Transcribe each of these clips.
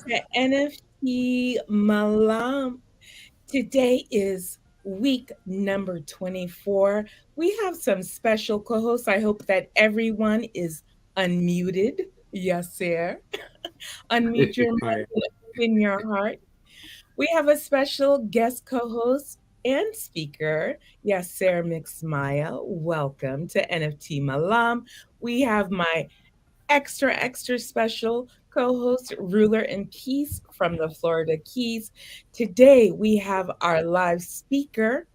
to NFT Malam. Today is week number 24. We have some special co hosts. I hope that everyone is unmuted. Yes, sir. Unmute your mic Hi. and open your heart. We have a special guest co host and speaker, Yasser Mixmaya. Welcome to NFT Malam. We have my extra special co-host Ruler and Peace from the Florida Keys. Today we have our live speaker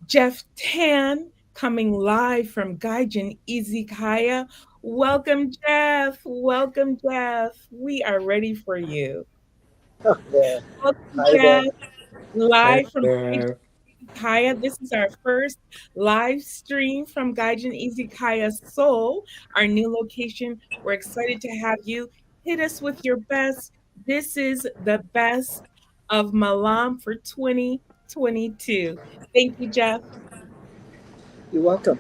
Jeff Tan coming live from Gaijin Izikaya. Welcome Jeff. Welcome Jeff. We are ready for you. Oh, there. Welcome Hi Jeff. there. Hi Live from Gaijin there. Izikaya. This is our first live stream from Gaijin Izikaya Seoul, our new location. We're excited to have you. Hit us with your best. This is the best of Malam for 2022. Thank you, Jeff. You're welcome.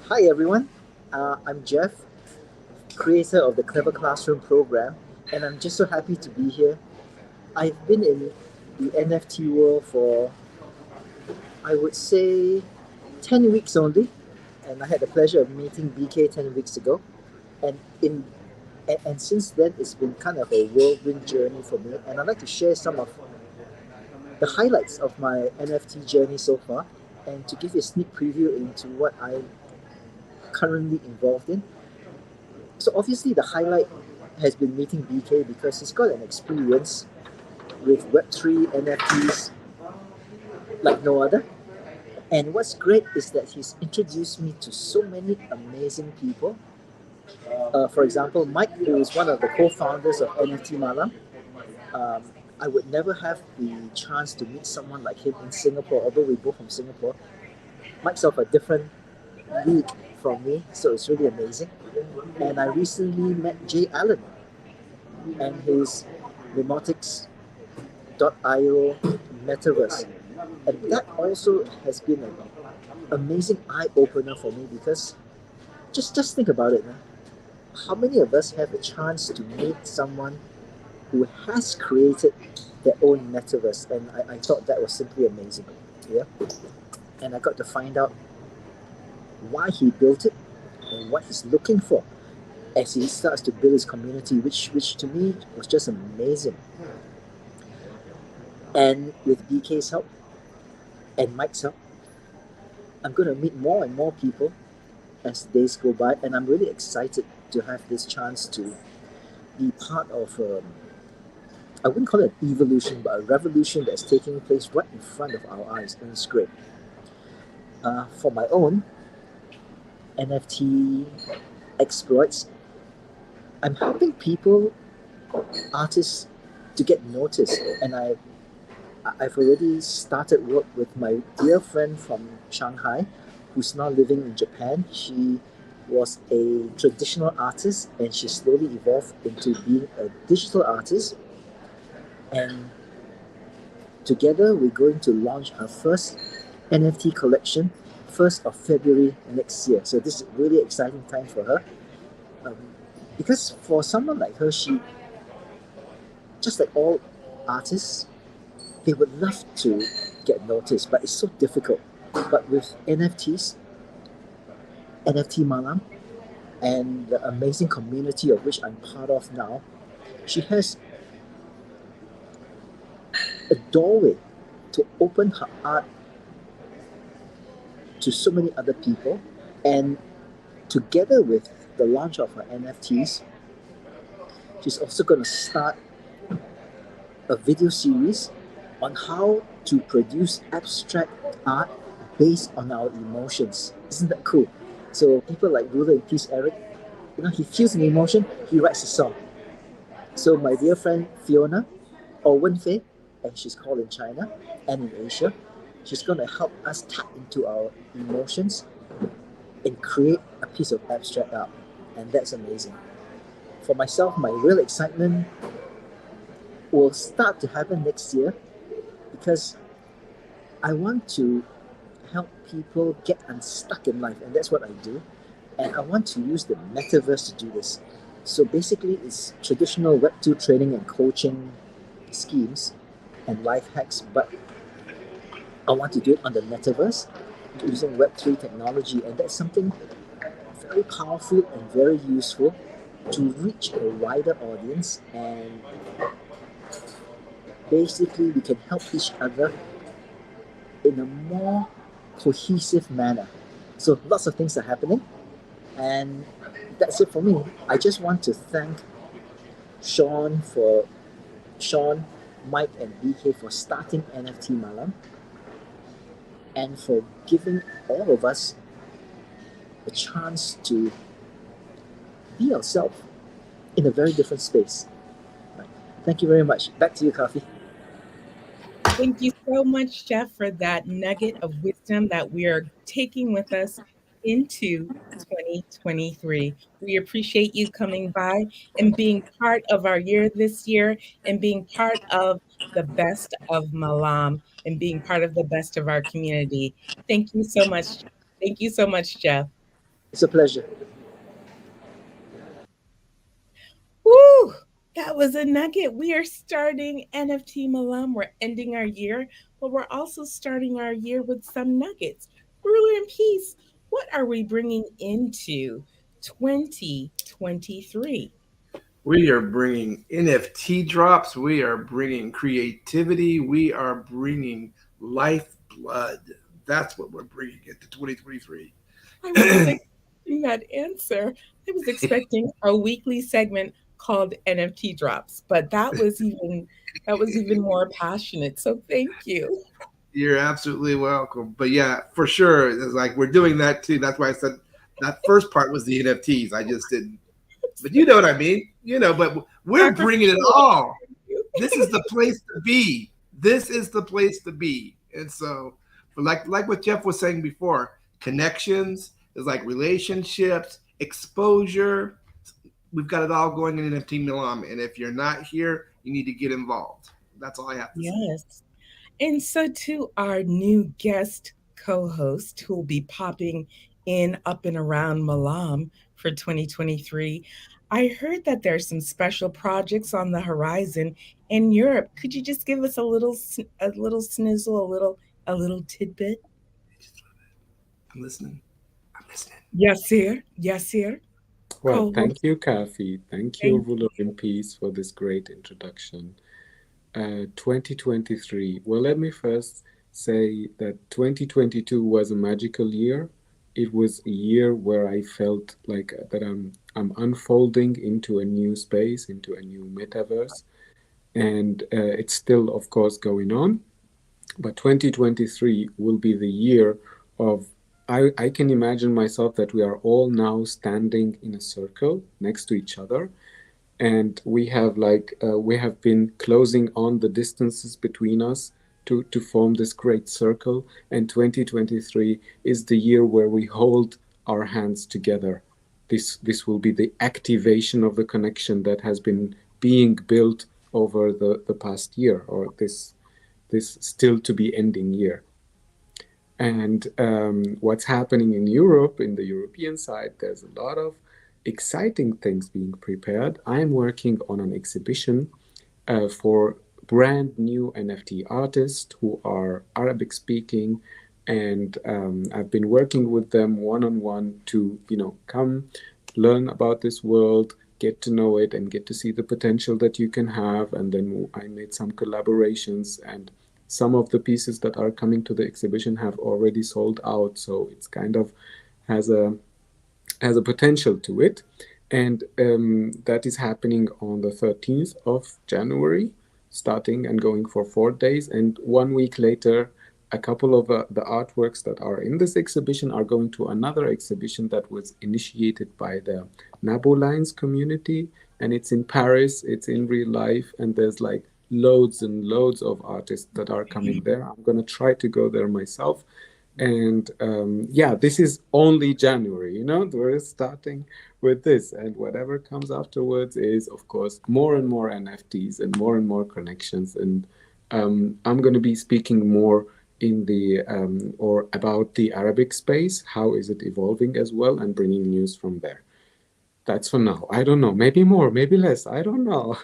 Hi, everyone. I'm Jeff, creator of the Clever Classroom program, and I'm just so happy to be here. I've been in the NFT world for, I would say, 10 weeks only, and I had the pleasure of meeting BK 10 weeks ago. And in and since then, it's been kind of a whirlwind journey for me, and I'd like to share some of the highlights of my NFT journey so far, and to give you a sneak preview into what I'm currently involved in. So obviously the highlight has been meeting BK because he's got an experience with Web3 NFTs like no other. And what's great is that he's introduced me to so many amazing people. For example, Mike, who is one of the co-founders of NFT Malam. Um, I would never have the chance to meet someone like him in Singapore, although we're both from Singapore. Mike's of a different league from me, so it's really amazing. And I recently met Jay Allen and his Mnemotics.io Metaverse. And that also has been an amazing eye opener for me because just think about it. How many of us have a chance to meet someone who has created their own metaverse? And I thought that was simply amazing. Yeah. And I got to find out why he built it and what he's looking for as he starts to build his community, which to me was just amazing. And with BK's help and Mike's help, I'm going to meet more and more people as days go by, and I'm really excited to have this chance to be part of, I wouldn't call it an evolution, but a revolution that's taking place right in front of our eyes, and it's great. For my own NFT exploits, I'm helping people, artists, to get noticed, and I've already started work with my dear friend from Shanghai, who's now living in Japan. She was a traditional artist, and she slowly evolved into being a digital artist. And together, we're going to launch her first NFT collection, 1st of February next year. So this is a really exciting time for her. Um, because for someone like her, she, just like all artists, they would love to get noticed, but it's so difficult. But with NFTs, NFT Malam, and the amazing community of which I'm part of now, she has a doorway to open her art to so many other people. And together with the launch of her NFTs, she's also going to start a video series on how to produce abstract art based on our emotions. Isn't that cool? So people like Ruler and Peace Eric, he feels an emotion, he writes a song. So my dear friend Fiona, or Wenfei, and she's called in China and in Asia, she's going to help us tap into our emotions and create a piece of abstract art. And that's amazing. For myself, my real excitement will start to happen next year because I want to help people get unstuck in life, and that's what I do. And I want to use the metaverse to do this. So basically, it's traditional Web2 training and coaching schemes and life hacks, but I want to do it on the Metaverse using Web3 technology, and that's something very powerful and very useful to reach a wider audience, and basically we can help each other in a more cohesive manner. So lots of things are happening, and that's it for me. I just want to thank Sean for Sean, Mike, and BK for starting NFT Malam and for giving all of us a chance to be ourselves in a very different space. Right. Thank you very much. Back to you, Coffee. Thank you so much, Jeff, for that nugget of wisdom that we are taking with us into 2023. We appreciate you coming by and being part of our year this year and being part of the best of Malam and being part of the best of our community. Thank you so much. Thank you so much, Jeff. It's a pleasure. Woo! That was a nugget. We are starting NFT Malam. We're ending our year, but we're also starting our year with some nuggets. Ruler and Peace, what are we bringing into 2023? We are bringing NFT drops. We are bringing creativity. We are bringing lifeblood. That's what we're bringing into 2023. I wasn't expecting that answer. I was expecting a weekly segment called NFT Drops, but that was even more passionate. So thank you. You're absolutely welcome. But yeah, for sure, it's like we're doing that too. That's why I said that first part was the NFTs. I just didn't. But you know what I mean. But we're bringing it Sacrificial. all. This is the place to be. This is the place to be. And so, like what Jeff was saying before, connections is like relationships, exposure. We've got it all going in NFT Milan. And if you're not here, you need to get involved. That's all I have to say. Yes. And so, to our new guest co host who will be popping in up and around Malam for 2023, I heard that there's some special projects on the horizon in Europe. Could you just give us a little snizzle, a little tidbit? I'm listening. I'm listening. Yes, sir. Yes, sir. Well, Co-host. thank you, Kathy. Thank you, Thank Ruler in Peace, for this great introduction. 2023. Well, let me first say that 2022 was a magical year. It was a year where I felt like that I'm unfolding into a new space, into a new metaverse, and it's still, of course, going on. But 2023 will be the year of, I can imagine myself that we are all now standing in a circle next to each other, and we have been closing on the distances between us to form this great circle. And 2023 is the year where we hold our hands together. This will be the activation of the connection that has been being built over the past year, or this still to be ending year. And what's happening in Europe, in the European side, there's a lot of exciting things being prepared. I'm working on an exhibition for brand new NFT artists who are Arabic speaking, and I've been working with them one-on-one to come learn about this world, get to know it, and get to see the potential that you can have. And then I made some collaborations, and some of the pieces that are coming to the exhibition have already sold out, so it's kind of has a potential to it. And that is happening on the 13th of January, starting and going for 4 days. And 1 week later, a couple of the artworks that are in this exhibition are going to another exhibition that was initiated by the Nabo Lines community. And it's in Paris, it's in real life, and there's like loads and loads of artists that are coming you. there. I'm going to try to go there myself. And yeah, this is only January, we're starting with this. And whatever comes afterwards is, of course, more and more NFTs and more connections. And I'm going to be speaking more in the or about the Arabic space. How is it evolving as well, and bringing news from there. That's for now. I don't know. Maybe more, maybe less. I don't know.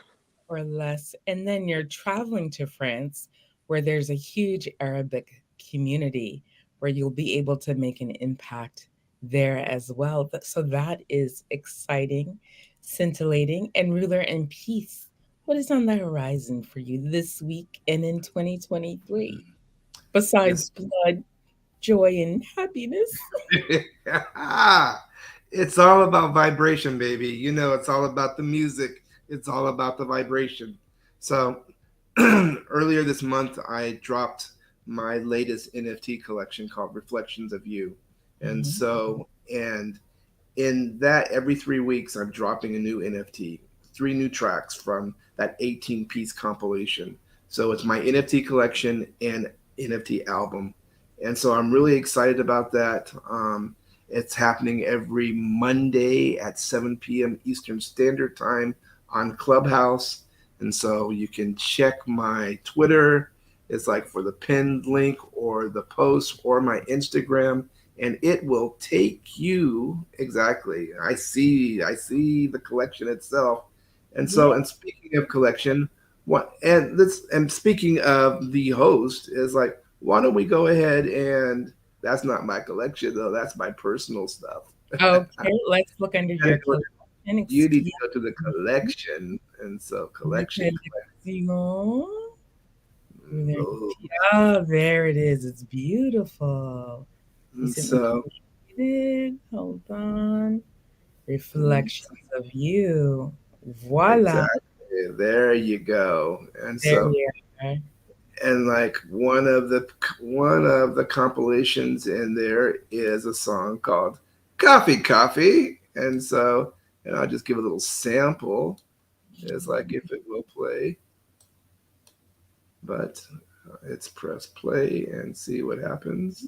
or less. And then you're traveling to France, where there's a huge Arabic community where you'll be able to make an impact there as well. So that is exciting, scintillating, and ruler and peace. What is on the horizon for you this week and in 2023? Besides Yes. blood, joy, and happiness. It's all about vibration, baby. You know, it's all about the music. It's all about the vibration. So earlier this month, I dropped my latest NFT collection called Reflections of You. And Mhm. so, and in that, every 3 weeks, I'm dropping a new NFT, three new tracks from that 18-piece compilation. So it's my NFT collection and NFT album. And so I'm really excited about that. It's happening every Monday at 7 p.m. Eastern Standard Time on Clubhouse. And so you can check my Twitter. It's like for the pinned link or the post or my Instagram, and it will take you exactly. I see the collection itself. And Yeah. so, and speaking of collection, what and this and speaking of the host is like, why don't we go ahead and that's not my collection though, that's my personal stuff. Okay, let's look under You, your collection. you need Excuse to go to the me. collection, and so La collection. collection. Oh, Oh, there it is. It's beautiful. and Recently so created. Hold on. mm, Reflections of you. Voila. exactly, there you go. And There so, you are. and like one of the compilations in there is a song called Coffee, and so, and I'll just give a little sample. It's like if it will play, but it's press play and see what happens.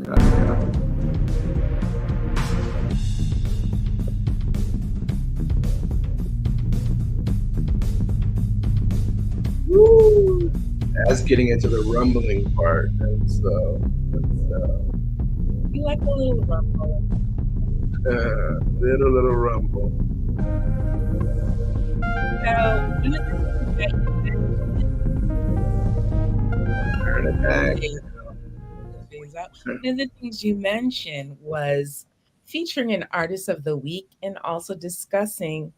Coffee. Woo! That's getting into the rumbling part, and so You like a little rumble. little rumble. So, one of the things that Turn it back. you phase out. One of the things you mentioned was featuring an artist of the week and also discussing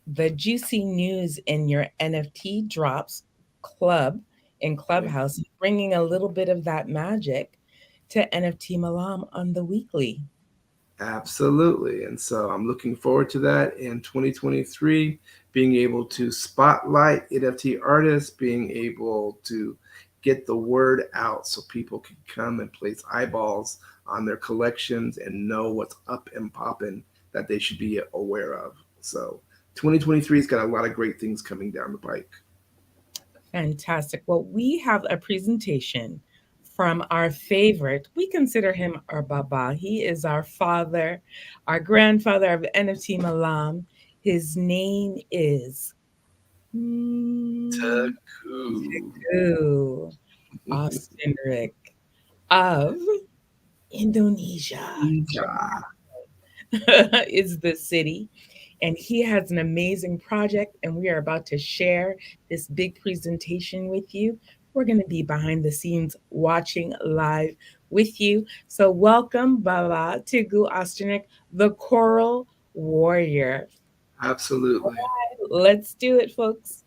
the juicy news in your NFT drops club in Clubhouse, bringing a little bit of that magic to NFT Malam on the weekly. Absolutely. And so I'm looking forward to that in 2023, being able to spotlight NFT artists, being able to get the word out so people can come and place eyeballs on their collections and know what's up and popping that they should be aware of. So 2023's got a lot of great things coming down the pike. Fantastic. Well, we have a presentation from our favorite. We consider him our Baba. He is our father, our grandfather of NFT Malam. His name is mm, Taku. Teguh Austin Rick of Indonesia. Is the city. And he has an amazing project, and we are about to share this big presentation with you. We're going to be behind the scenes watching live with you. So, welcome, Baba Teguh Osternick, the Coral Warrior. Absolutely. Let's do it, folks.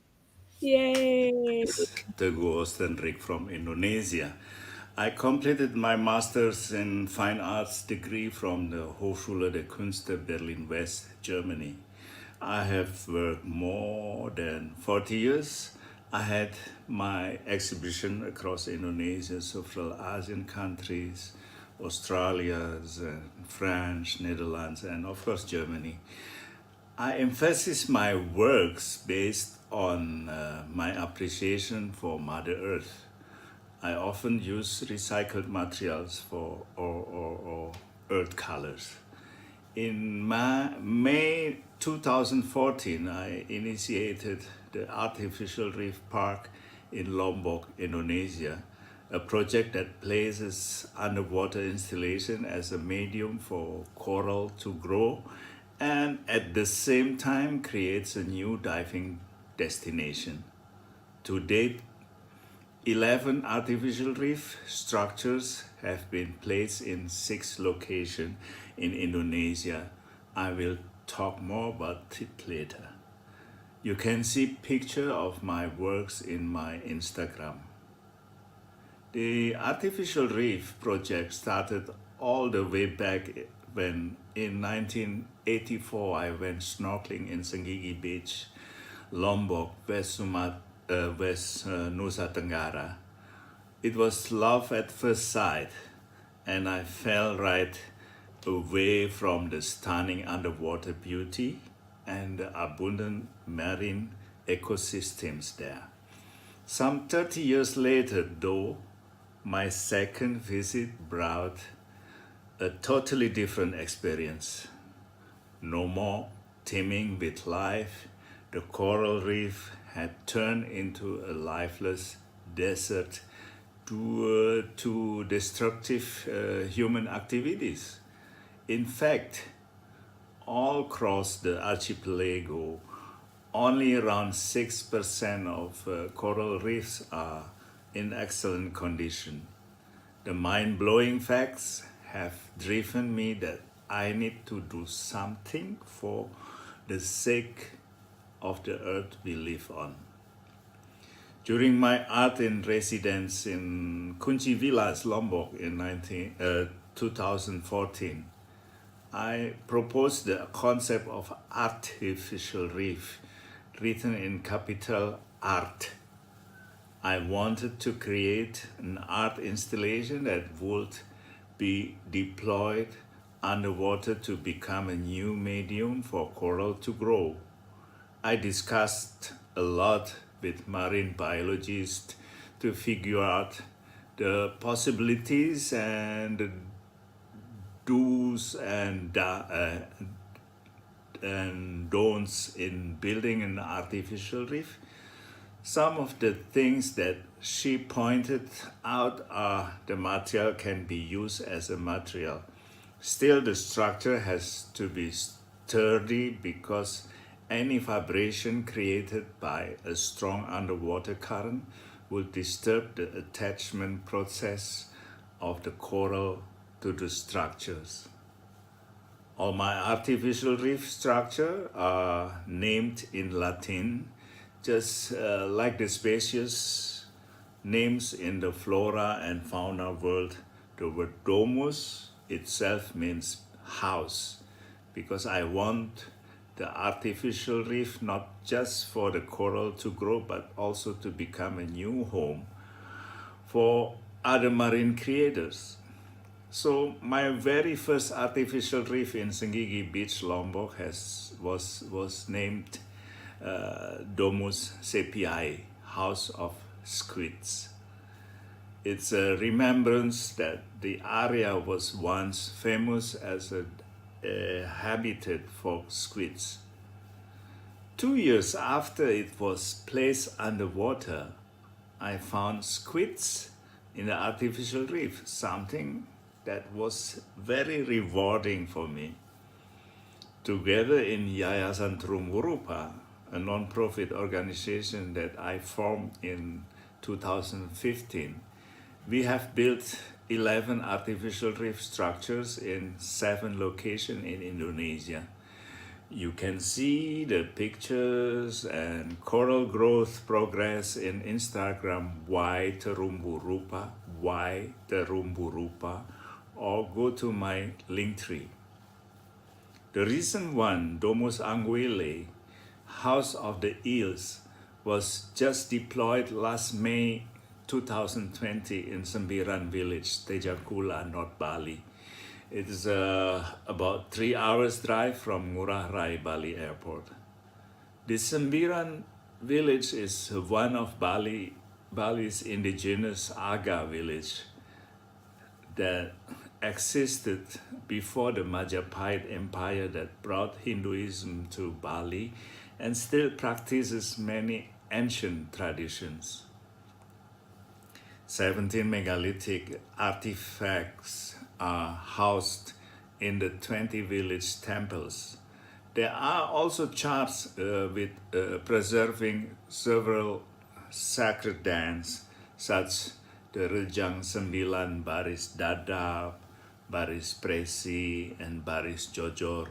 Yay. Teguh Ostenrik from Indonesia. I completed my master's in fine arts degree from the Hochschule der Künste Berlin West, Germany. I have worked more than 40 years. I had my exhibition across Indonesia, several Asian countries, Australia, France, Netherlands, and of course Germany. I emphasize my works based on my appreciation for Mother Earth. I often use recycled materials or earth colors. In May 2014, I initiated the Artificial Reef Park in Lombok, Indonesia, a project that places underwater installation as a medium for coral to grow and at the same time creates a new diving destination. To date, 11 artificial reef structures have been placed in 6 locations in Indonesia. I will talk more about it later. You can see picture of my works in my Instagram. The artificial reef project started all the way back when in 1984 I went snorkeling in Senggigi Beach, Lombok, West Nusa Tenggara. It was love at first sight, and I fell right away from the stunning underwater beauty and the abundant marine ecosystems there. Some 30 years later, though, my second visit brought a totally different experience. No more teeming with life, the coral reef had turned into a lifeless desert due to destructive human activities. In fact, all across the archipelago, only around 6% of coral reefs are in excellent condition. The mind-blowing facts have driven me that I need to do something for the sake of the earth we live on. During my art in residence in Kunci Villas, Lombok in 2014, I proposed the concept of artificial reef, written in capital Art. I wanted to create an art installation that would be deployed underwater to become a new medium for coral to grow. I discussed a lot with marine biologists to figure out the possibilities and the do's and don'ts in building an artificial reef. Some of the things that she pointed out are the material can be used as a material. Still, the structure has to be sturdy because any vibration created by a strong underwater current will disturb the attachment process of the coral to the structures. All my artificial reef structure are named in Latin, just like the species names in the flora and fauna world. The word domus itself means house, because I want the artificial reef not just for the coral to grow, but also to become a new home for other marine creators. So my very first artificial reef in Senggigi Beach, Lombok, was named Domus Sepiai, House of Squids. It's a remembrance that the area was once famous as a habitat for squids. 2 years after it was placed underwater, I found squids in the artificial reef, something that was very rewarding for me. Together in Yayasan Terumbu Rupa, a non-profit organization that I formed in 2015, we have built 11 artificial reef structures in 7 locations in Indonesia. You can see the pictures and coral growth progress in Instagram Y Terumbu Rupa, or go to my link tree. The recent one, Domus Anguille, House of the Eels, was just deployed last May 2020 in Sembiran Village, Tejakula, North Bali. It is about 3 hours drive from Ngurah Rai, Bali Airport. The Sembiran village is one of Bali's indigenous Aga village that existed before the Majapahit Empire that brought Hinduism to Bali and still practices many ancient traditions. 17 megalithic artifacts are housed in the 20 village temples. There are also charts with preserving several sacred dance, such the Rejang Sembilan Baris Dadap, Baris Presi, and Baris Jojor,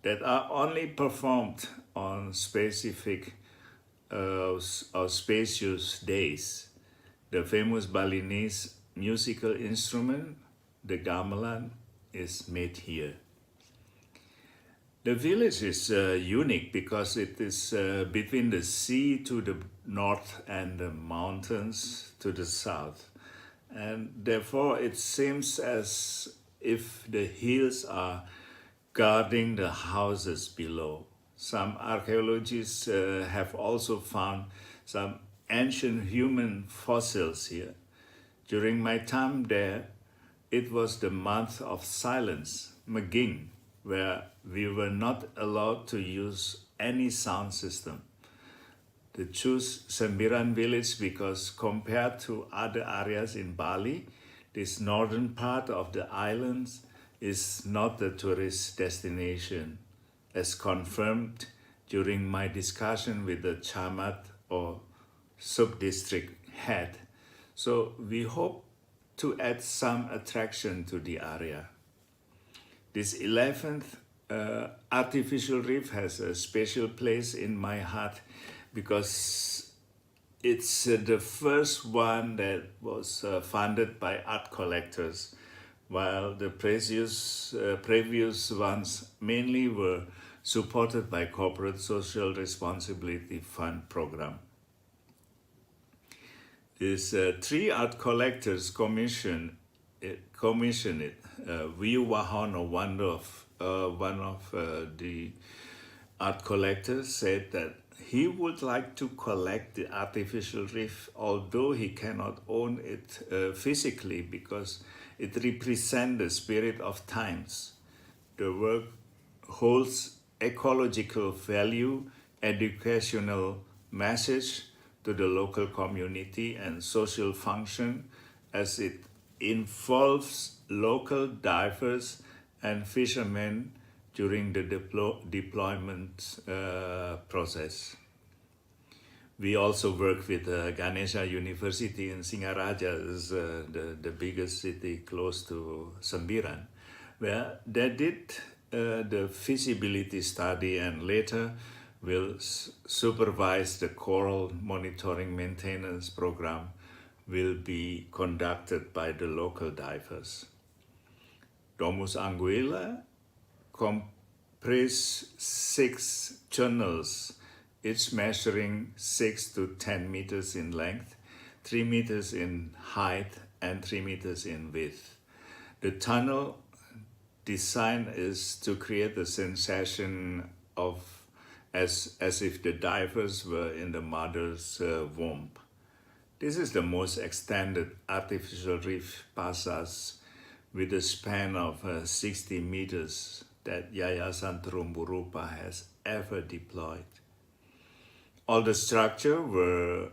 that are only performed on specific auspicious days. The famous Balinese musical instrument, the gamelan, is made here. The village is unique because it is between the sea to the north and the mountains to the south. And therefore, it seems as if the hills are guarding the houses below. Some archaeologists have also found some ancient human fossils here. During my time there, it was the month of silence, MGEN, where we were not allowed to use any sound system. They choose Sembiran village because compared to other areas in Bali, this northern part of the islands is not a tourist destination, as confirmed during my discussion with the Chamat or sub-district head. So we hope to add some attraction to the area. This 11th artificial reef has a special place in my heart because it's the first one that was funded by art collectors, while the previous ones mainly were supported by corporate social responsibility fund program. These three art collectors commissioned it. Viu Wahono, one of the art collectors, said that he would like to collect the artificial reef, although he cannot own it physically because it represents the spirit of times. The work holds ecological value, educational message to the local community, and social function as it involves local divers and fishermen during the deployment process. We also work with Ganesha University in Singaraja, is the biggest city close to Sembiran, where they did the feasibility study and later will supervise the coral monitoring maintenance program will be conducted by the local divers. Domus Anguilla comprises 6 channels, each measuring 6 to 10 meters in length, 3 meters in height, and 3 meters in width. The tunnel design is to create the sensation of as if the divers were in the mother's womb. This is the most extended artificial reef pasas with a span of 60 meters that Yayasan Terumbu Rupa has ever deployed. All the structure were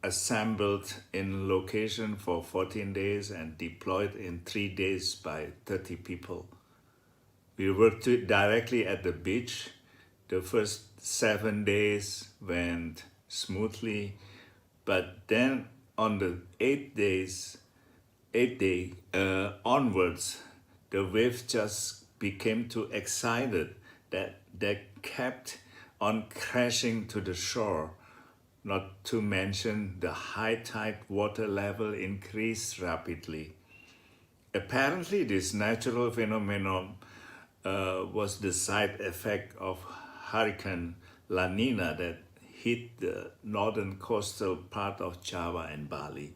assembled in location for 14 days and deployed in 3 days by 30 people. We worked directly at the beach. The first 7 days went smoothly, but then on the 8th day onwards, the wave just became too excited that they kept on crashing to the shore, not to mention the high tide water level increased rapidly. Apparently, this natural phenomenon was the side effect of Hurricane La Nina that hit the northern coastal part of Java and Bali.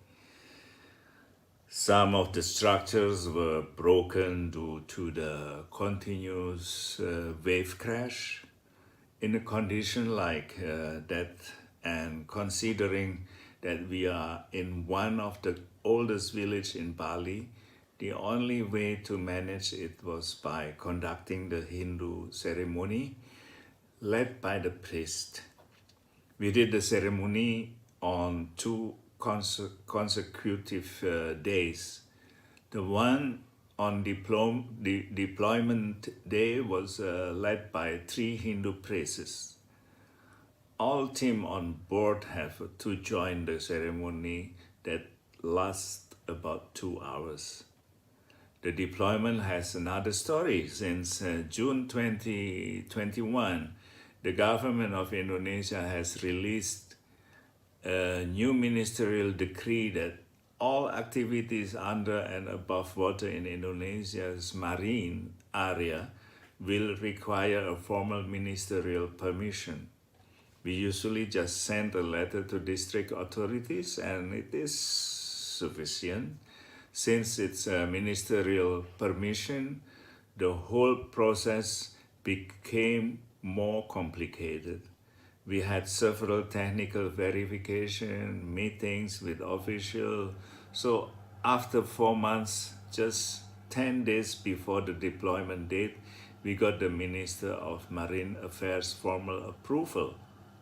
Some of the structures were broken due to the continuous wave crash. In a condition like that, and considering that we are in one of the oldest villages in Bali, the only way to manage it was by conducting the Hindu ceremony led by the priest. We did the ceremony on 2 consecutive days. The one on deployment day was led by 3 Hindu priests. All team on board have to join the ceremony that lasts about 2 hours. The deployment has another story. Since June 2021, the government of Indonesia has released a new ministerial decree that all activities under and above water in Indonesia's marine area will require a formal ministerial permission. We usually just send a letter to district authorities and it is sufficient. Since it's a ministerial permission, the whole process became more complicated. We had several technical verification meetings with officials. So after 4 months, just 10 days before the deployment date, we got the Minister of Marine Affairs formal approval.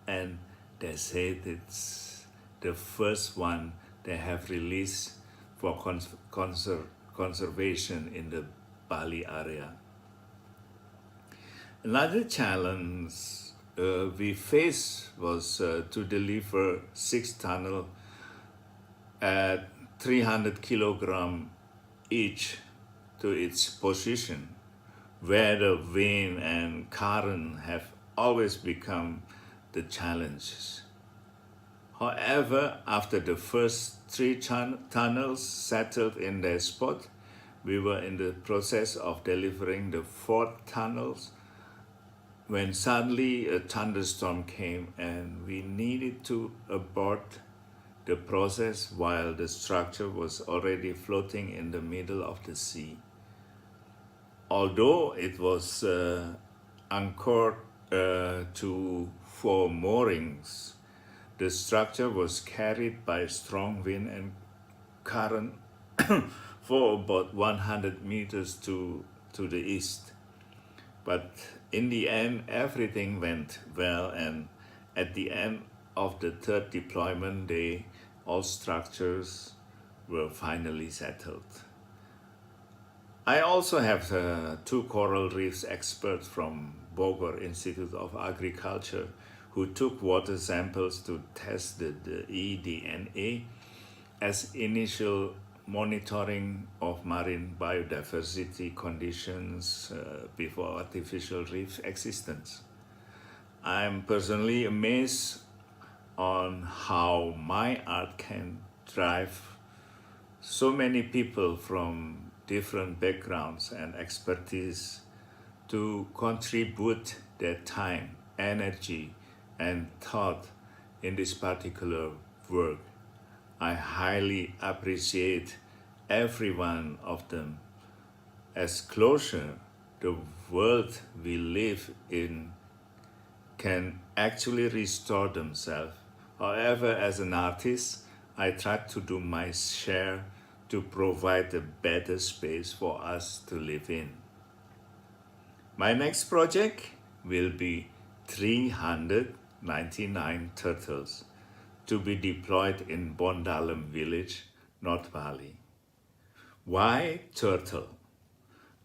And they said it's the first one they have released for conservation in the Bali area. Another challenge we faced was to deliver 6 tunnels at 300 kilogram each to its position, where the wind and current have always become the challenges. However, after the first 3 tunnels settled in their spot, we were in the process of delivering the 4th tunnels when suddenly a thunderstorm came and we needed to abort the process while the structure was already floating in the middle of the sea. Although it was anchored to 4 moorings, the structure was carried by strong wind and current for about 100 meters to the east. But in the end, everything went well, and at the end of the 3rd deployment day, all structures were finally settled. I also have 2 coral reefs experts from Bogor Institute of Agriculture who took water samples to test the eDNA as initial monitoring of marine biodiversity conditions before artificial reef existence. I'm personally amazed on how my art can drive so many people from different backgrounds and expertise to contribute their time, energy, and thought in this particular work. I highly appreciate every one of them. As closure, the world we live in can actually restore themselves. However, as an artist, I try to do my share to provide a better space for us to live in. My next project will be 399 turtles to be deployed in Bondalam village, North Bali. Why turtle?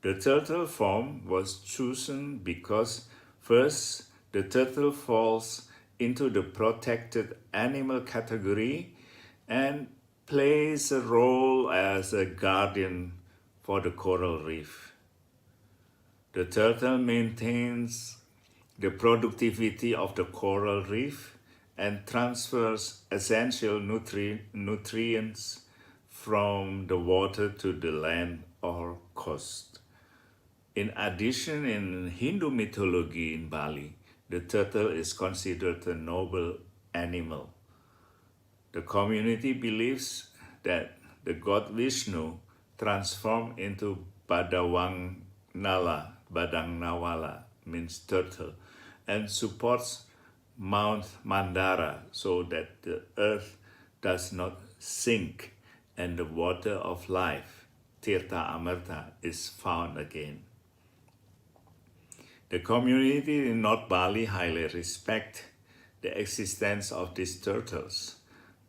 The turtle form was chosen because first, the turtle falls into the protected animal category and plays a role as a guardian for the coral reef. The turtle maintains the productivity of the coral reef and transfers essential nutrients from the water to the land or coast. In addition, in Hindu mythology in Bali, the turtle is considered a noble animal. The community believes that the god Vishnu transformed into Badangnawala means turtle, and supports Mount Mandara so that the earth does not sink and the water of life, Tirtha Amarta, is found again. The community in North Bali highly respect the existence of these turtles.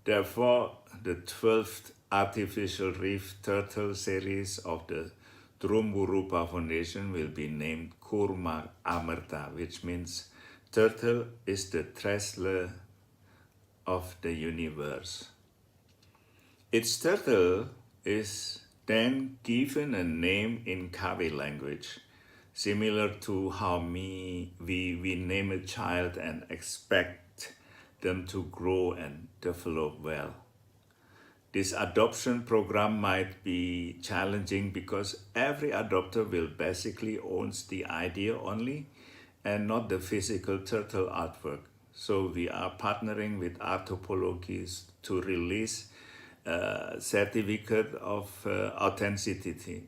Therefore, the 12th artificial reef turtle series of the Terumbu Rupa Foundation will be named Kurma Amarta, which means turtle is the treasure of the universe. Its turtle is then given a name in Kawi language, similar to how we name a child and expect them to grow and develop well. This adoption program might be challenging because every adopter will basically owns the idea only and not the physical turtle artwork. So we are partnering with Artopologies to release a certificate of authenticity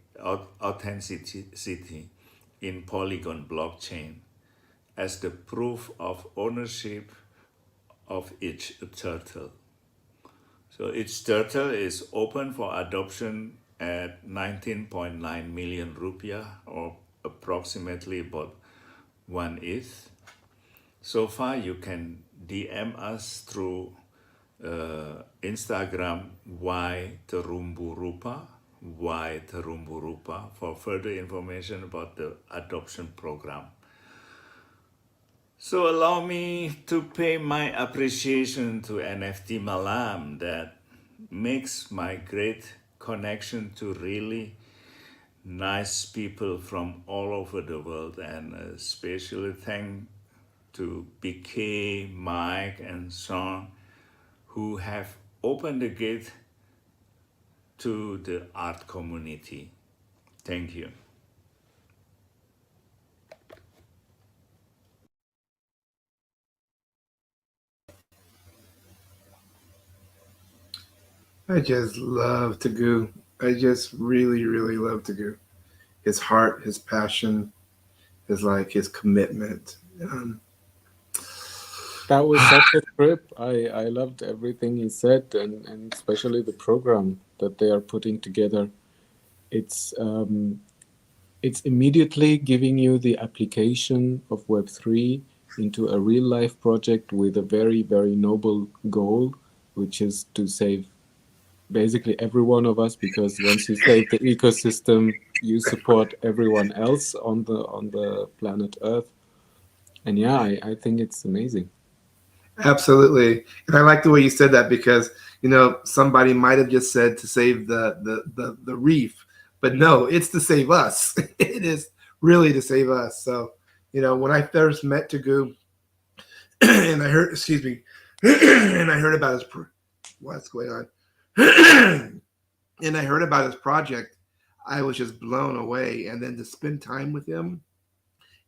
in Polygon blockchain as the proof of ownership of each turtle. So each turtle is open for adoption at 19.9 million rupiah, or approximately about 1 ETH. So far, you can DM us through Instagram y terumbu rupa for further information about the adoption program. So allow me to pay my appreciation to NFT Malam that makes my great connection to really nice people from all over the world, and especially thank to BK, Mike, and Sean, who have opened the gate to the art community. Thank you. I just love Tagu. I just really, really love Tagu. His heart, his passion, his commitment. That was such a trip. I loved everything he said, and especially the program that they are putting together. It's immediately giving you the application of Web3 into a real life project with a very, very noble goal, which is to save basically every one of us, because once you save the ecosystem, you support everyone else on the planet Earth. And yeah, I think it's amazing. Absolutely. And I like the way you said that, because somebody might have just said to save the reef, but no, it's to save us. It is really to save us. So, when I first met Tagu and I heard, excuse me, and I heard about his what's going on, and I heard about his project, I was just blown away. And then to spend time with him,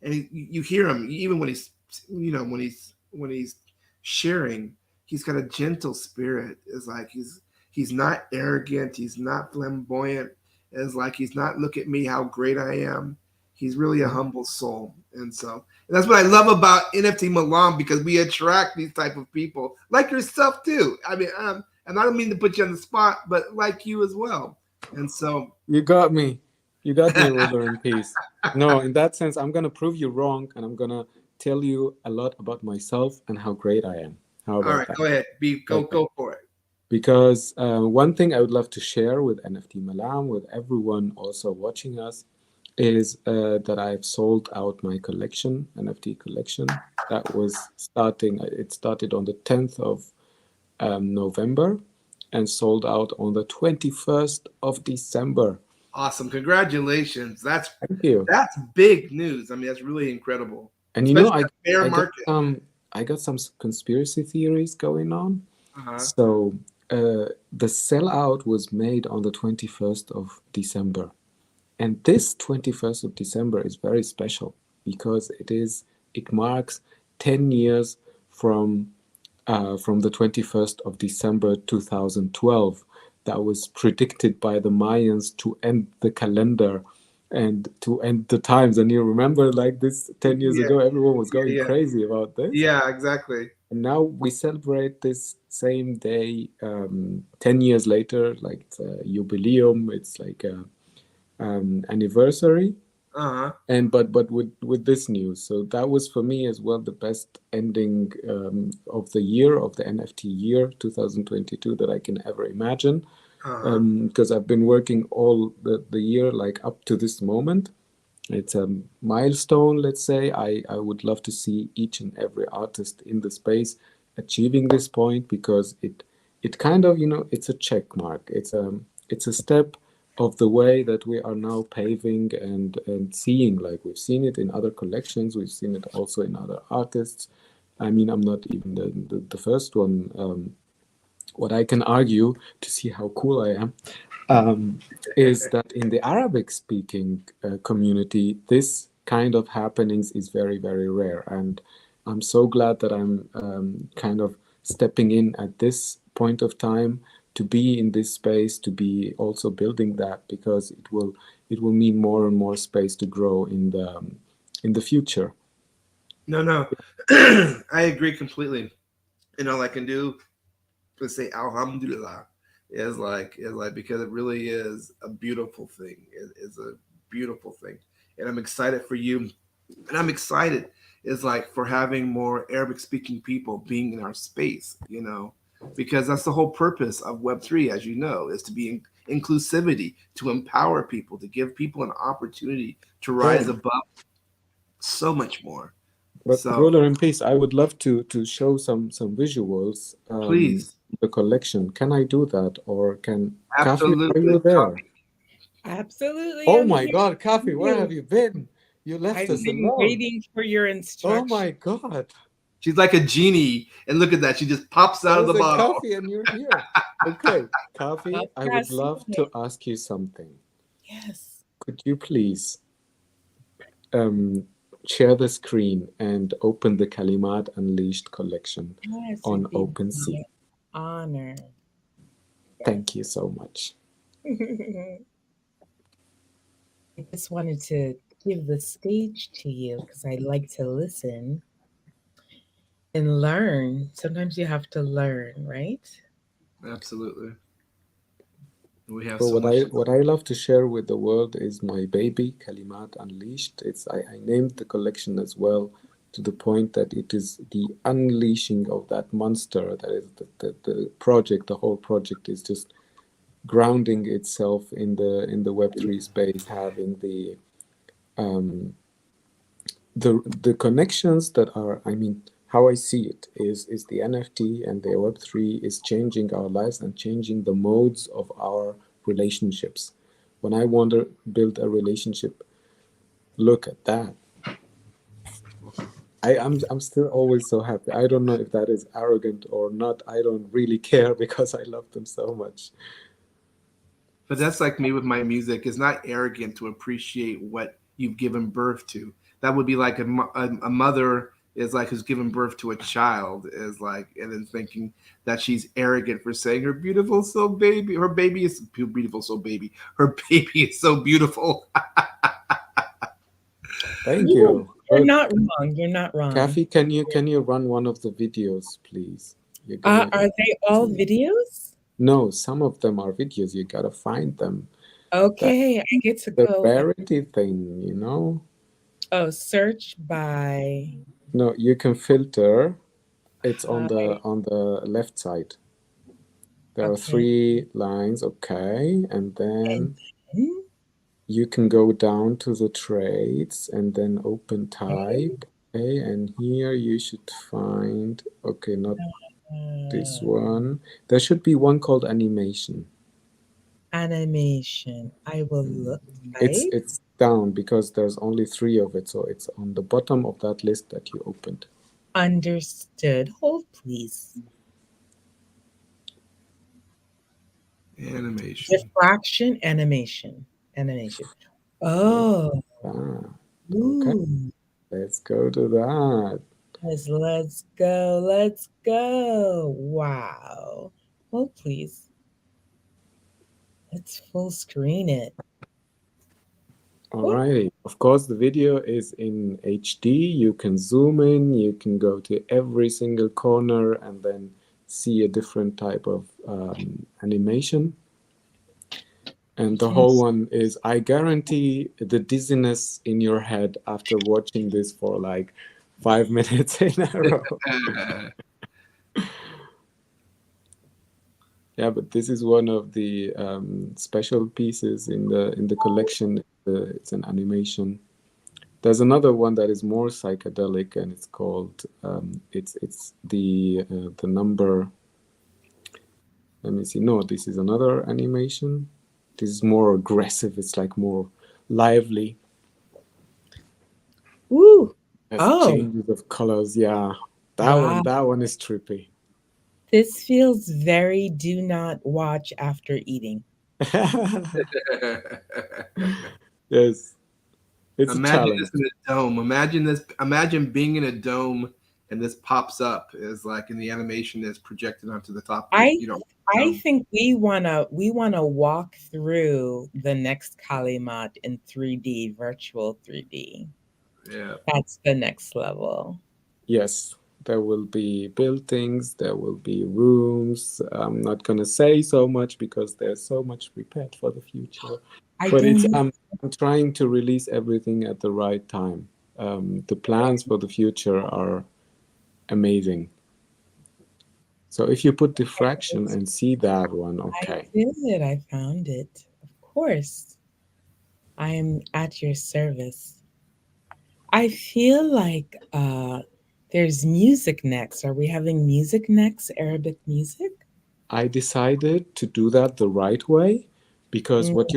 and you hear him even when he's when he's sharing, he's got a gentle spirit. It's like he's not arrogant, he's not flamboyant. It's like he's not, look at me how great I am. He's really a humble soul. And that's what I love about NFT Malam, because we attract these type of people like yourself too. I mean, and I don't mean to put you on the spot, but like you as well. And so you got me, Ruler in peace. No, in that sense, I'm gonna prove you wrong, and I'm gonna tell you a lot about myself and how great I am. How about all right, that? go ahead, go for it. Because one thing I would love to share with NFT Malam, with everyone also watching us, is that I've sold out my collection, NFT collection. That was it started on the 10th of November and sold out on the 21st of December. Awesome. Congratulations. Thank you. That's big news. I mean, that's really incredible. And I got some conspiracy theories going on. So the sellout was made on the 21st of December. And this 21st of December is very special because it marks 10 years from the 21st of December 2012. That was predicted by the Mayans to end the calendar and to end the times. And you remember, like, this 10 years ago, everyone was going crazy about this. Yeah, exactly. And now we celebrate this same day 10 years later, like it's a jubileum. It's like a anniversary. And but with this news, so that was for me as well the best ending of the year, of the NFT year 2022 that I can ever imagine. because I've been working all the year, like up to this moment. It's a milestone, let's say. I would love to see each and every artist in the space achieving this point, because it kind of, it's a check mark. It's a step of the way that we are now paving and seeing. Like, we've seen it in other collections, we've seen it also in other artists. I mean, I'm not even the first one. What I can argue, to see how cool I am, is that in the Arabic-speaking community, this kind of happenings is very, very rare. And I'm so glad that I'm kind of stepping in at this point of time to be in this space, to be also building that, because it will mean more and more space to grow in the future. No, I agree completely. And all I can do is say Alhamdulillah. Is like because it really is a beautiful thing. It is a beautiful thing, and I'm excited for you, and I'm excited is like for having more Arabic speaking people being in our space. Because that's the whole purpose of Web3, as you know, is to be inclusivity, to empower people, to give people an opportunity to rise above so much more. But So, Ruler in Peace, I would love to show some visuals. Please. The collection. Can I do that, or can Absolutely. Kafi, are you there? Absolutely. Oh my God, Kafi, where have you been? You left I've us been alone. waiting for your instructions. Oh my God. She's like a genie, and look at that. She just pops out of the bottle. Kafi, and you're here. Okay, Kafi, I would love to ask you something. Yes. Could you please share the screen and open the Kalimat Unleashed collection on OpenSea? Honor. Thank you so much. I just wanted to give the stage to you because I like to listen and learn. Sometimes you have to learn, right? Absolutely. We have So so what I love to share with the world is my baby, Kalimat Unleashed. I named the collection as well, to the point that it is the unleashing of that monster. That is the project. The whole project is just grounding itself in the Web3 space, having the connections that are, I mean, how I see it is the NFT and the Web3 is changing our lives and changing the modes of our relationships. When I want to build a relationship, look at that. I'm still always so happy. I don't know if that is arrogant or not. I don't really care, because I love them so much. But that's like me with my music. It's not arrogant to appreciate what you've given birth to. That would be like a mother is like who's given birth to a child is like, and then thinking that she's arrogant for saying her beautiful so baby. Her baby is beautiful so baby. Her baby is so beautiful. Thank you. You're not wrong. You're not wrong. Kafi, can you run one of the videos, please? Are they all videos? No, some of them are videos. You gotta find them. Okay, I get to go. The rarity thing, you know? Oh, search by. No, you can filter. It's on the left side. There are 3 lines, okay, and then you can go down to the trades and then open type. Okay, and here you should find, okay, not this one. There should be one called animation. Animation. I will look. It's down because there's only 3 of it, so it's on the bottom of that list that you opened. Understood. Hold, please. Animation. Diffraction, animation. Oh. Okay. Let's go to that. Let's go. Wow. Hold, please. Let's full screen it. Alrighty. Of course, the video is in HD. You can zoom in, you can go to every single corner and then see a different type of animation. And the whole one is, I guarantee the dizziness in your head after watching this for like 5 minutes in a row. Yeah, but this is one of the special pieces in the collection. It's an animation. There's another one that is more psychedelic, and it's called it's the number. Let me see. No, this is another animation. This is more aggressive. It's like more lively. Ooh. Has Oh, changes of colors. Yeah, wow. that one is trippy. This feels very do not watch after eating. Yes, it's a Imagine challenge. this in a dome. Imagine this. Imagine being in a dome and this pops up as like in the animation that's projected onto the top of the I I dome. think we wanna walk through the next Kalimat in 3D, virtual 3D. Yeah. That's the next level. Yes, there will be buildings, there will be rooms. I'm not gonna say so much because there's so much prepared for the future. I But don't it's know. I'm trying to release everything at the right time. The plans for the future are amazing. So if you put diffraction and see that one, I okay. did. I found it. Of course. I am at your service. I feel like there's music next. Are we having music next? Arabic music? I decided to do that the right way because Mm, what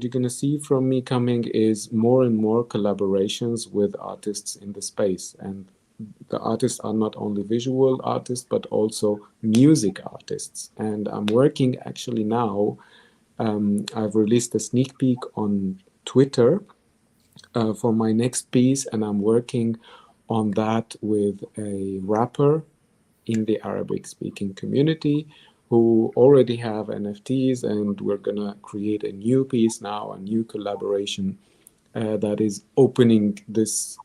you're gonna see from me coming is more and more collaborations with artists in the space, and the artists are not only visual artists but also music artists. And I'm working actually now. I've released a sneak peek on Twitter for my next piece, and I'm working on that with a rapper in the Arabic speaking community who already have NFTs, and we're gonna create a new piece now, a new collaboration that is opening this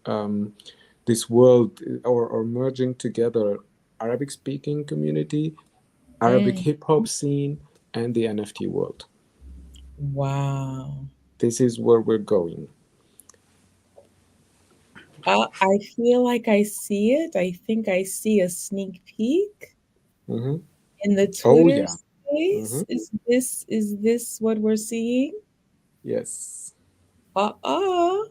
world or merging together Arabic speaking community, Arabic mm. hip hop scene, and the NFT world. Wow. This is where we're going. I feel like I see it. I think I see a sneak peek Hmm. in the Oh Twitter yeah. Hmm. space. Is this what we're seeing? Yes. Uh-uh.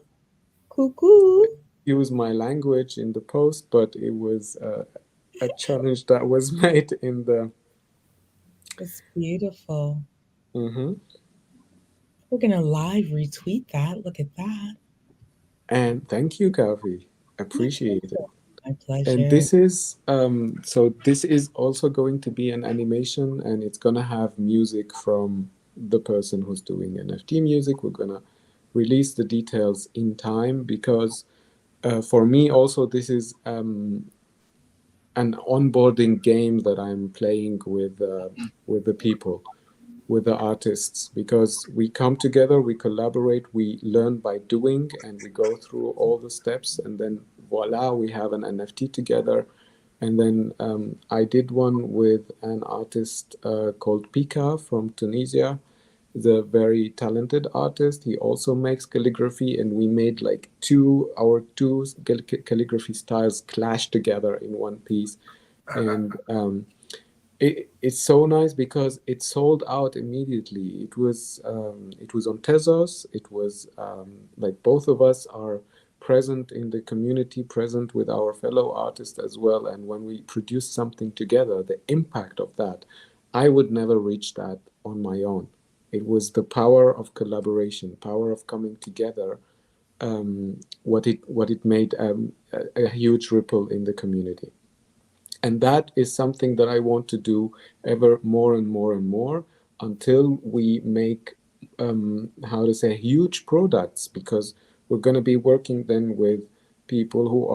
Cuckoo. Use my language in the post, but it was a challenge that was made in the. It's beautiful. Hmm. We're gonna live retweet that. Look at that. And thank you, Kavi. Appreciate it. My And pleasure. this is so this is also going to be an animation, and it's gonna have music from the person who's doing NFT music. We're gonna release the details in time because for me also this is an onboarding game that I'm playing with the people, with the artists, because we come together, we collaborate, we learn by doing, and we go through all the steps, and then voila, we have an NFT together. And then I did one with an artist called Pika from Tunisia, the very talented artist. He also makes calligraphy, and we made like our two calligraphy styles clash together in one piece. And it's so nice because it sold out immediately. It was on Tezos. It was like both of us are present in the community, present with our fellow artists as well. And when we produce something together, the impact of that, I would never reach that on my own. It was the power of collaboration, power of coming together. What it made a huge ripple in the community. And that is something that I want to do ever more and more and more until we make, how to say, huge products, because we're going to be working then with people who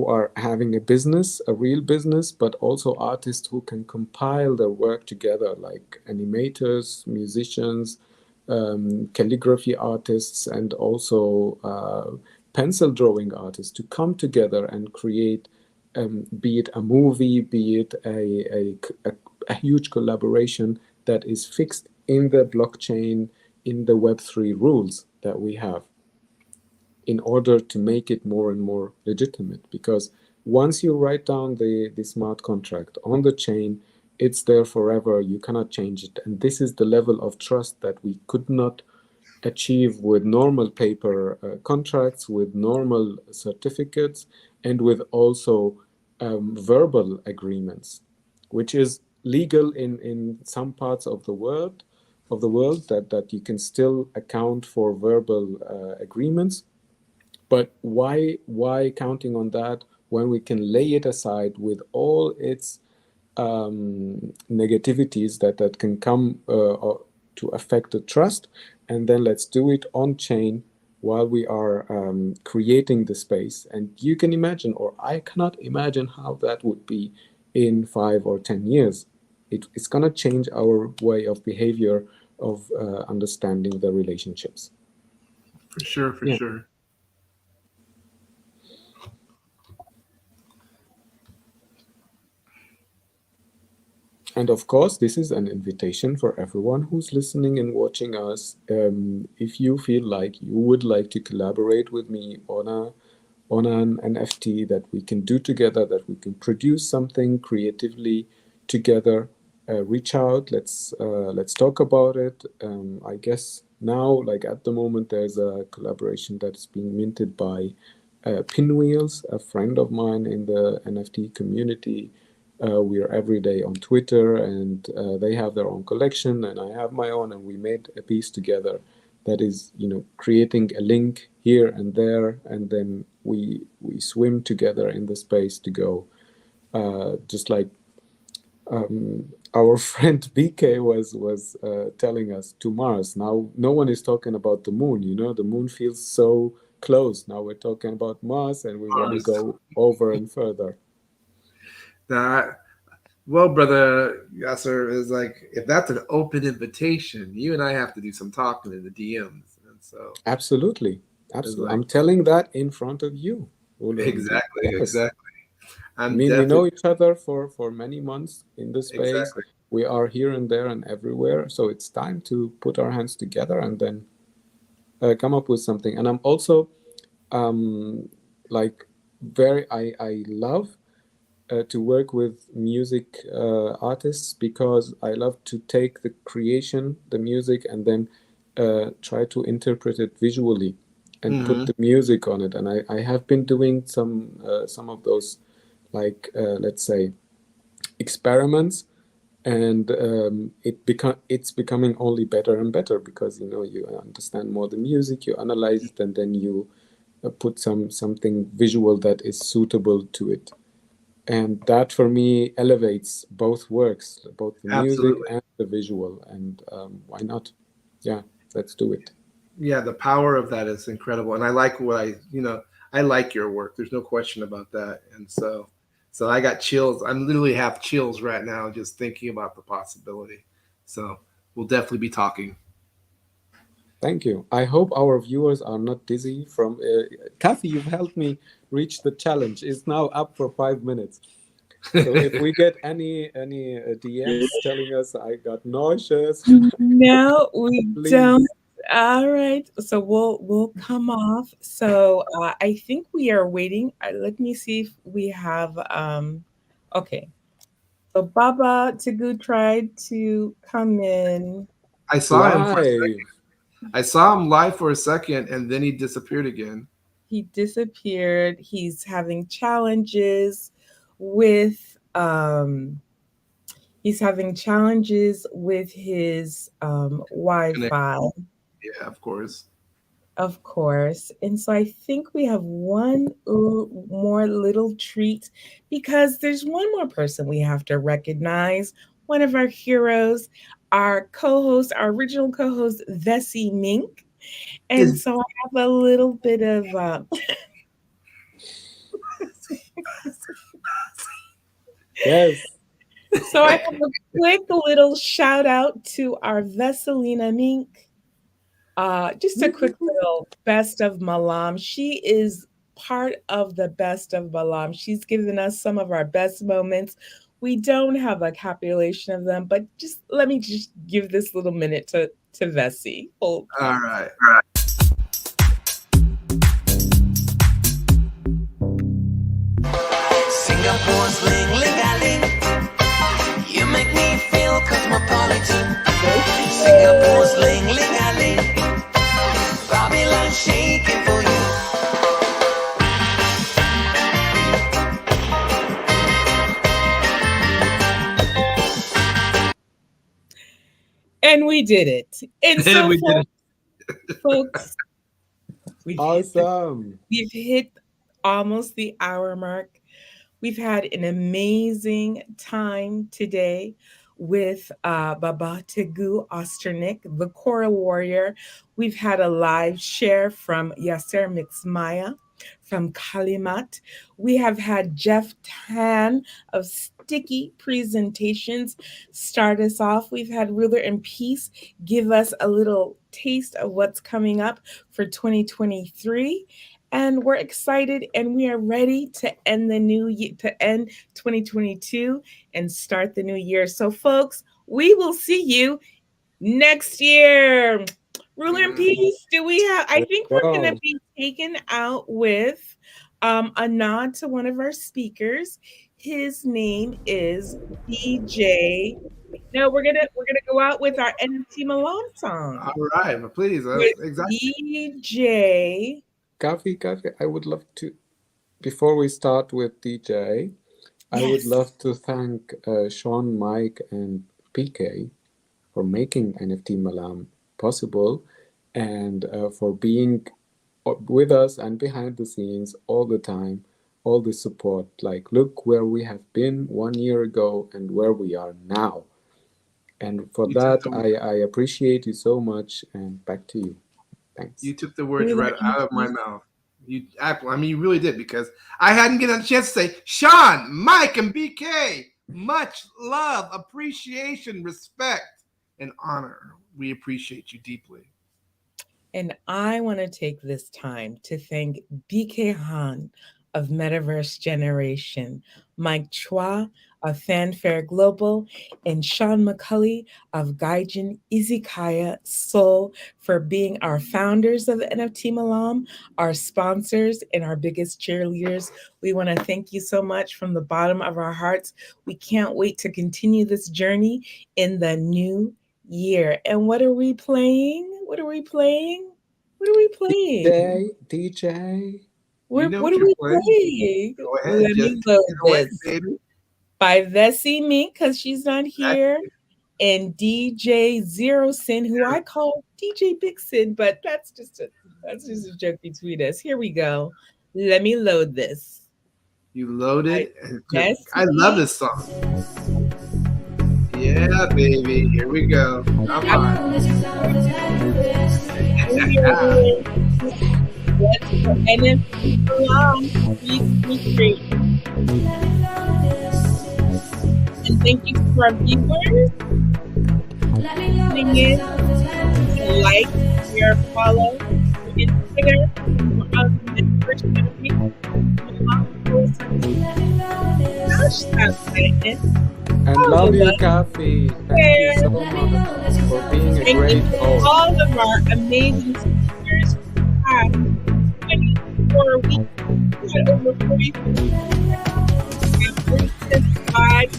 are having a business, a real business, but also artists who can compile their work together, like animators, musicians, calligraphy artists, and also pencil drawing artists to come together and create, be it a movie, be it a huge collaboration that is fixed in the blockchain, in the Web3 rules that we have, in order to make it more and more legitimate. Because once you write down the smart contract on the chain, it's there forever. You cannot change it. And this is the level of trust that we could not achieve with normal paper contracts, with normal certificates, and with also verbal agreements, which is legal in some parts of the world that you can still account for verbal agreements. But why counting on that when we can lay it aside with all its negativities that can come to affect the trust, and then let's do it on chain while we are creating the space. And you can imagine, or I cannot imagine, how that would be in 5 or 10 years. It's going to change our way of behavior, of understanding the relationships. For sure, for sure. And of course, this is an invitation for everyone who's listening and watching us. If you feel like you would like to collaborate with me on an NFT that we can do together, that we can produce something creatively together, reach out. Let's talk about it. I guess now, like at the moment, there's a collaboration that's being minted by Pinwheels, a friend of mine in the NFT community. We are every day on Twitter, and they have their own collection, and I have my own, and we made a piece together that is, creating a link here and there, and then we swim together in the space to go, just like our friend BK was telling us, to Mars. Now, no one is talking about the moon. The moon feels so close. Now we're talking about Mars, and we want to go over and further. Well, brother Yasser, is like, if that's an open invitation, you and I have to do some talking in the DMs. And so absolutely. like, I'm telling that in front of you. Exactly. I mean, we know each other for many months in the space. Exactly. We are here and there and everywhere. So it's time to put our hands together and then come up with something. And I'm also I love to work with music artists, because I love to take the creation, the music, and then try to interpret it visually and put the music on it. And I have been doing some of those, let's say, experiments, and it's becoming only better and better, because you understand more the music, you analyze it, and then you put something visual that is suitable to it. And that, for me, elevates both works, both the music and the visual. And why not? Yeah, let's do it. Yeah, the power of that is incredible. And I like I like your work. There's no question about that. And so I got chills. I literally have chills right now just thinking about the possibility. So we'll definitely be talking. Thank you. I hope our viewers are not dizzy from... Kathy, you've helped me reach the challenge. It's now up for 5 minutes. So if we get any DMs telling us I got nauseous... No, we don't. All right. So we'll come off. So I think we are waiting. Let me see if we have... okay. So Baba Tagu tried to come in. I saw him for a second. I saw him live for a second, and then he disappeared again. He disappeared. He's having challenges with his Wi-Fi. Yeah, of course. Of course. And so I think we have one more little treat, because there's one more person we have to recognize, one of our heroes, our co-host, our original co-host, Vessi Mink. And so I have a little bit of... Yes. So I have a quick little shout out to our Vesselina Mink. Just a quick little best of Malam. She is part of the best of Malam. She's given us some of our best moments. We don't have a compilation of them, but let me give this little minute to Vessi. All right. Singapore's ling-ling-a-ling. You make me Singapore's ling ling a ling, Babylon shaking for you. And we did it. And so, We did folks, Awesome. we've hit almost the hour mark. We've had an amazing time today with Baba Tegu Osternick, the Choral Warrior. We've had a live share from Yasser Mixmaya from Kalimat. We have had Jeff Tan of Sticky Presentations start us off. We've had Ruler and Peace give us a little taste of what's coming up for 2023. And we're excited and we are ready to end the new year, to end 2022 and start the new year. So, folks, we will see you next year. Ruler and Peace, do we have? I think we're going to be taken out with a nod to one of our speakers. His name is DJ. No, we're gonna go out with our NFT Malam song. All right, but please, exactly. DJ. Kafi, I would love to, before we start with DJ, I would love to thank Sean, Mike, and PK for making NFT Malam possible and for being with us and behind the scenes all the time, all the support. Like, look where we have been 1 year ago and where we are now. And for that, I appreciate you so much. And back to you. Thanks. You took the words right out of my mouth. You really did, because I hadn't gotten a chance to say, Sean, Mike, and BK, much love, appreciation, respect, and honor. We appreciate you deeply. And I want to take this time to thank BK Han of Metaverse Generation, Mike Chua of Fanfare Global, and Sean McCully of Gaijin Izakaya Seoul for being our founders of NFT Malam, our sponsors, and our biggest cheerleaders. We want to thank you so much from the bottom of our hearts. We can't wait to continue this journey in the new year. And what are we playing? What are we playing? DJ. What are we playing? Go ahead, Let me load this. Baby. By Vessi Mink, because she's not here, and DJ Zero Sin, who I call DJ Big Sin, but that's just a joke between us. Here we go. Let me load this. You loaded? I love this song. Yeah, baby. Here we go. Come on. NFT Malam, please great. And thank you to our viewers. Tuning in, like, share, follow, and Twitter. We're on the Metaverse. And love you, Kafi. Thank you so much for being a great host. All of our amazing speakers have 24 weeks. We had over 45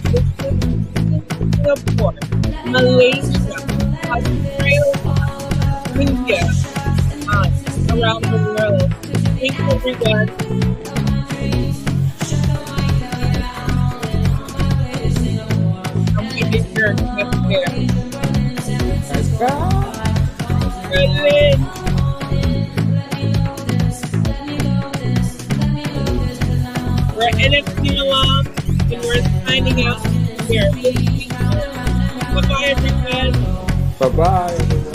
Singapore, Malaysia, Australia, India, around the world. Thank you, everyone. I'm going to your next year. Let's go. We're NFT Malam, and we're signing out here. Bye-bye, everyone. Bye-bye, everyone.